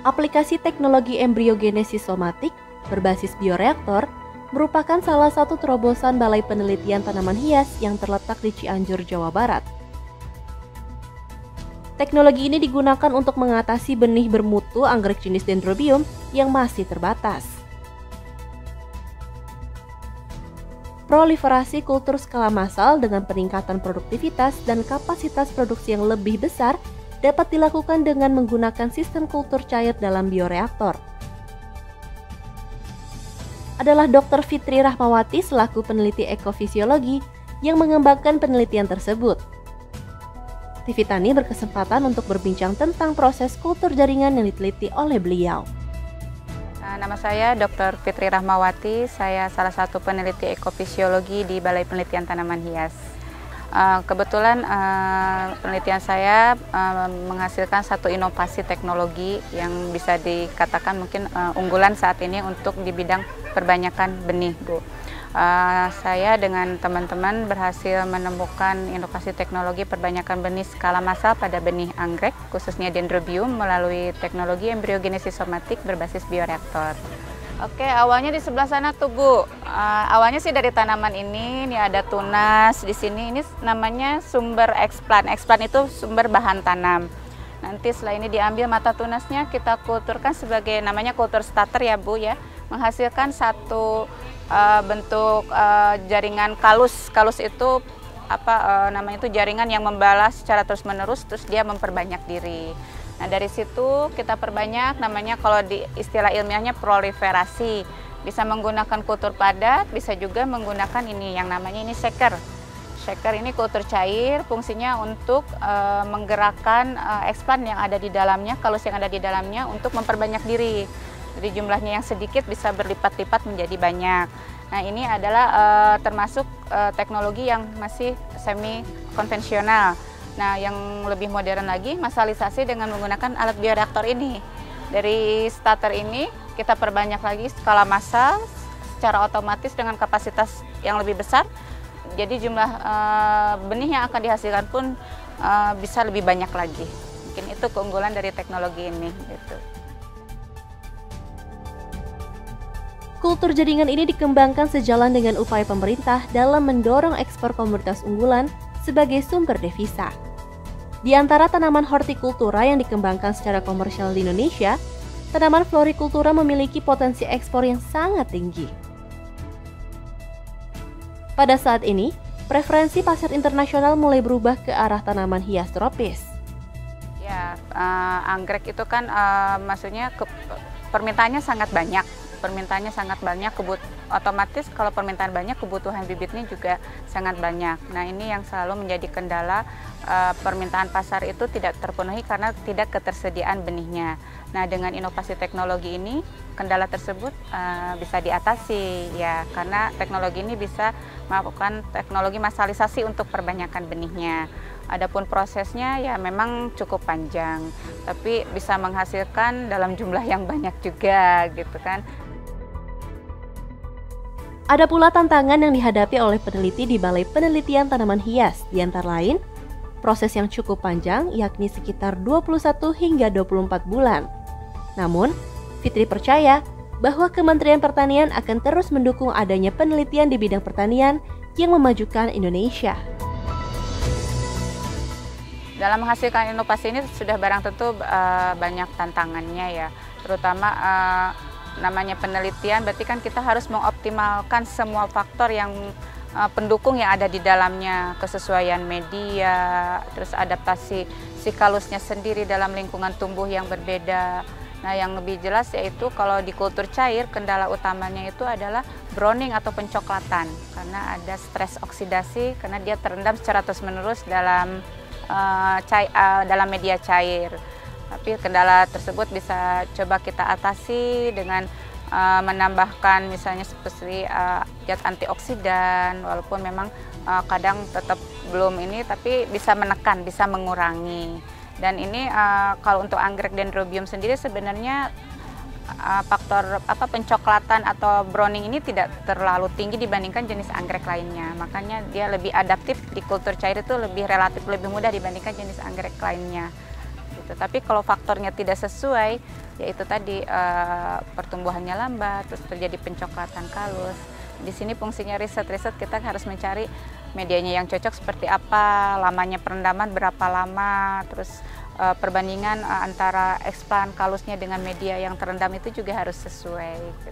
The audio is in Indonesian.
Aplikasi teknologi embriogenesis somatik berbasis bioreaktor merupakan salah satu terobosan Balai Penelitian Tanaman Hias yang terletak di Cianjur, Jawa Barat. Teknologi ini digunakan untuk mengatasi benih bermutu anggrek jenis Dendrobium yang masih terbatas. Proliferasi kultur skala massal dengan peningkatan produktivitas dan kapasitas produksi yang lebih besar dapat dilakukan dengan menggunakan sistem kultur cair dalam bioreaktor. Adalah Dr. Fitri Rahmawati selaku peneliti ekofisiologi yang mengembangkan penelitian tersebut. TV Tani berkesempatan untuk berbincang tentang proses kultur jaringan yang diteliti oleh beliau. Nama saya Dr. Fitri Rahmawati, saya salah satu peneliti ekofisiologi di Balai Penelitian Tanaman Hias. Kebetulan penelitian saya menghasilkan satu inovasi teknologi yang bisa dikatakan mungkin unggulan saat ini untuk di bidang perbanyakan benih, Bu. Saya dengan teman-teman berhasil menemukan inovasi teknologi perbanyakan benih skala massal pada benih anggrek, khususnya Dendrobium, melalui teknologi embriogenesis somatik berbasis bioreaktor. Oke, awalnya di sebelah sana tuh, Bu. Awalnya sih dari tanaman ini ada tunas di sini. Ini namanya sumber eksplan. Eksplan itu sumber bahan tanam. Nanti setelah ini diambil mata tunasnya, kita kulturkan sebagai namanya kultur starter ya, Bu ya, menghasilkan satu bentuk jaringan kalus. Kalus itu namanya itu jaringan yang membalas secara terus-menerus, terus dia memperbanyak diri. Nah, dari situ kita perbanyak, namanya kalau di istilah ilmiahnya proliferasi. Bisa menggunakan kultur padat, bisa juga menggunakan ini yang namanya ini shaker. Shaker ini kultur cair, fungsinya untuk menggerakkan eksplan yang ada di dalamnya, kalus yang ada di dalamnya untuk memperbanyak diri. Jadi jumlahnya yang sedikit bisa berlipat-lipat menjadi banyak. Nah, ini adalah termasuk teknologi yang masih semi konvensional. Nah, yang lebih modern lagi, massalisasi dengan menggunakan alat bioreaktor ini. Dari starter ini, kita perbanyak lagi skala massal secara otomatis dengan kapasitas yang lebih besar. Jadi jumlah benih yang akan dihasilkan pun bisa lebih banyak lagi. Mungkin itu keunggulan dari teknologi ini. Gitu. Kultur jaringan ini dikembangkan sejalan dengan upaya pemerintah dalam mendorong ekspor komoditas unggulan sebagai sumber devisa. Di antara tanaman hortikultura yang dikembangkan secara komersial di Indonesia, tanaman florikultura memiliki potensi ekspor yang sangat tinggi. Pada saat ini, preferensi pasar internasional mulai berubah ke arah tanaman hias tropis. Ya, anggrek itu kan maksudnya permintaannya sangat banyak. Otomatis kalau permintaan banyak, kebutuhan bibitnya juga sangat banyak. Nah, ini yang selalu menjadi kendala, permintaan pasar itu tidak terpenuhi karena tidak ketersediaan benihnya. Nah, dengan inovasi teknologi ini, kendala tersebut bisa diatasi ya, karena teknologi ini bisa melakukan teknologi massalisasi untuk perbanyakan benihnya. Adapun prosesnya ya memang cukup panjang, tapi bisa menghasilkan dalam jumlah yang banyak juga gitu kan. Ada pula tantangan yang dihadapi oleh peneliti di Balai Penelitian Tanaman Hias, di antara lain proses yang cukup panjang yakni sekitar 21 hingga 24 bulan. Namun, Fitri percaya bahwa Kementerian Pertanian akan terus mendukung adanya penelitian di bidang pertanian yang memajukan Indonesia. Dalam menghasilkan inovasi ini sudah barang tentu banyak tantangannya ya, terutama namanya penelitian, berarti kan kita harus mengoptimalkan semua faktor yang pendukung yang ada di dalamnya, kesesuaian media, terus adaptasi sikalusnya sendiri dalam lingkungan tumbuh yang berbeda. Nah, yang lebih jelas yaitu kalau di kultur cair, kendala utamanya itu adalah browning atau pencoklatan, karena ada stres oksidasi, karena dia terendam secara terus-menerus dalam media cair. Tapi kendala tersebut bisa coba kita atasi dengan menambahkan misalnya seperti zat antioksidan, walaupun memang kadang tetap belum ini, tapi bisa menekan, bisa mengurangi. Dan ini kalau untuk anggrek Dendrobium sendiri sebenarnya faktor pencoklatan atau browning ini tidak terlalu tinggi dibandingkan jenis anggrek lainnya. Makanya dia lebih adaptif di kultur cair, itu lebih relatif lebih mudah dibandingkan jenis anggrek lainnya. Gitu. gitu. Tapi kalau faktornya tidak sesuai, yaitu tadi pertumbuhannya lambat, terus terjadi pencoklatan kalus. Di sini fungsinya riset kita harus mencari medianya yang cocok seperti apa, lamanya perendaman berapa lama, terus perbandingan antara eksplan kalusnya dengan media yang terendam itu juga harus sesuai gitu.